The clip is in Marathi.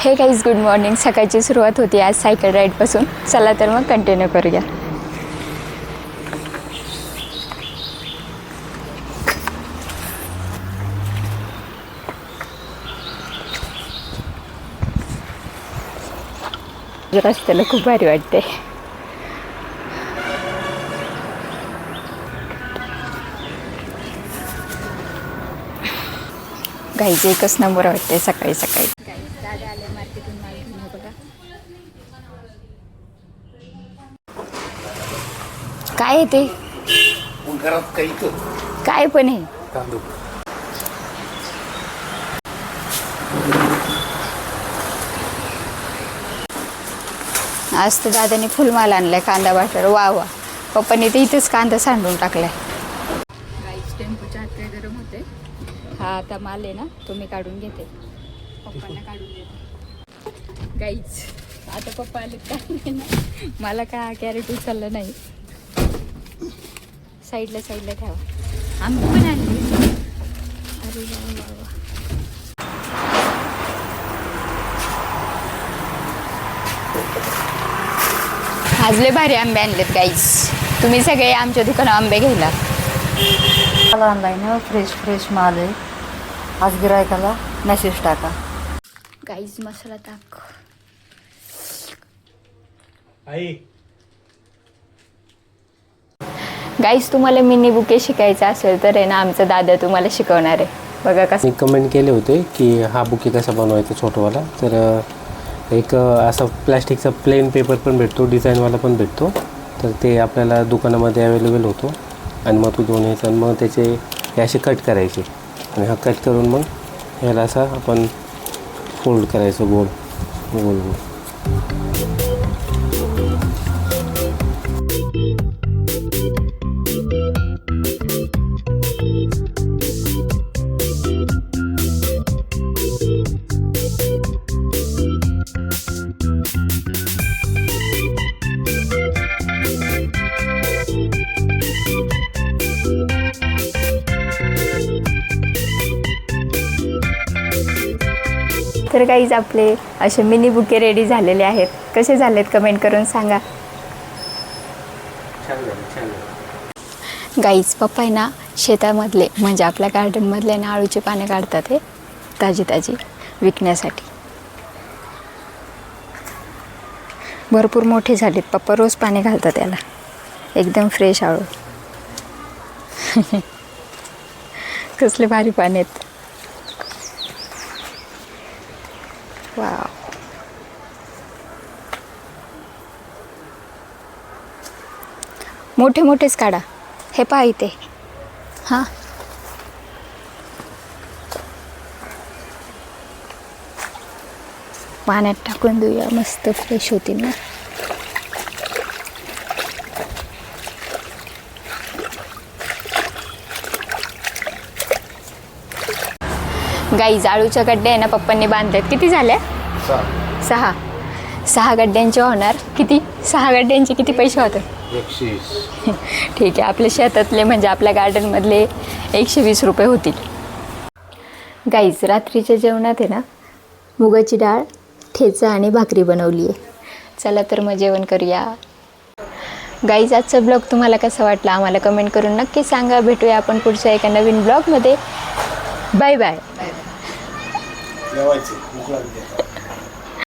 हे गाईज गुड मॉर्निंग. सकाळची सुरुवात होती आज सायकल राईडपासून. चला तर मग कंटिन्यू करूया. रस्त्याला खूप भारी वाटते. गाईचे एकच नंबर वाटते सकाळी सकाळी. दादा आले मार्केटून माल घेऊन. बघा काय आहे ते, काय पण आहे. आज तर दादाने फुलमाल आणलाय, कांदा बाटर. वा वा. पप्पाने तर इथेच कांदा सांडून टाकलाय. गाईच टेम्पोच्या हात काय गरम होते. हा आता माल आहे ना, तो मी काढून घेते, पप्पांना काढून देते. गाईच आता पप्पा आले काय ना, मला काय कॅरेट उचललं नाही. साईडला ठेवा. आम्ही पण आणली. अरे वा. आज लय भारी आंबे आणलेत गाईस. तुम्ही सगळे आमच्या दुकानात आंबे घ्यायला. माल आणलाय ना, फ्रेश माल आहे. आज गिरायकाला मेसेज टाका. गाईस मसाला टाक. गाईस तुम्हाला मिनी बुके शिकायचं असेल तर आहे ना, आमचा दादा तुम्हाला शिकवणार आहे. बघा कसं. मी कमेंट केले होते की हा बुके कसा बनवायचा छोटवाला. तर एक असा प्लॅस्टिकचा प्लेन पेपर पण भेटतो, डिझाईनवाला पण भेटतो. तर ते आपल्याला दुकानामध्ये अवेलेबल होतो. आणि मग तो घेऊन यायचा आणि मग त्याचे हे असे कट करायचे. आणि हा कट करून मग ह्याला असा आपण फोल्ड करायचं गोल गोल गोल. तर गाईज आपले असे मिनी बुके रेडी झालेले आहेत. कसे झालेत कमेंट करून सांगा. गाईज पप्पा आहे ना, शेतामधले म्हणजे आपल्या गार्डनमधले ना आळूचे पाने काढतात हे ताजी विकण्यासाठी. भरपूर मोठे झालेत. पप्पा रोज पाणी घालतात त्याला. एकदम फ्रेश आळू. कसले भारी पाने आहेत. वाव. मोठेच काढा. हे पहा इथे. हां पाण्यात टाकून देऊया, मस्त फ्रेश होतील ना. गाईज आळूच्या गड्ड्या आहे ना पप्पांनी बांधल्यात. किती झाल्या? 6 गड्ड्यांचे होणार किती? 6 गड्ड्यांचे किती पैसे होते? 120. ठीक आहे. आपल्या शेतातले म्हणजे आपल्या गार्डनमधले 120 रुपये होतील. गाईज रात्रीच्या जेवणात आहे ना, मुगाची डाळ, ठेचा आणि भाकरी बनवली आहे. चला तर मग जेवण करूया. गाईज आजचा ब्लॉग तुम्हाला कसा वाटला आम्हाला कमेंट करून नक्की सांगा. भेटूया आपण पुढच्या एका नवीन ब्लॉगमध्ये. Bye bye.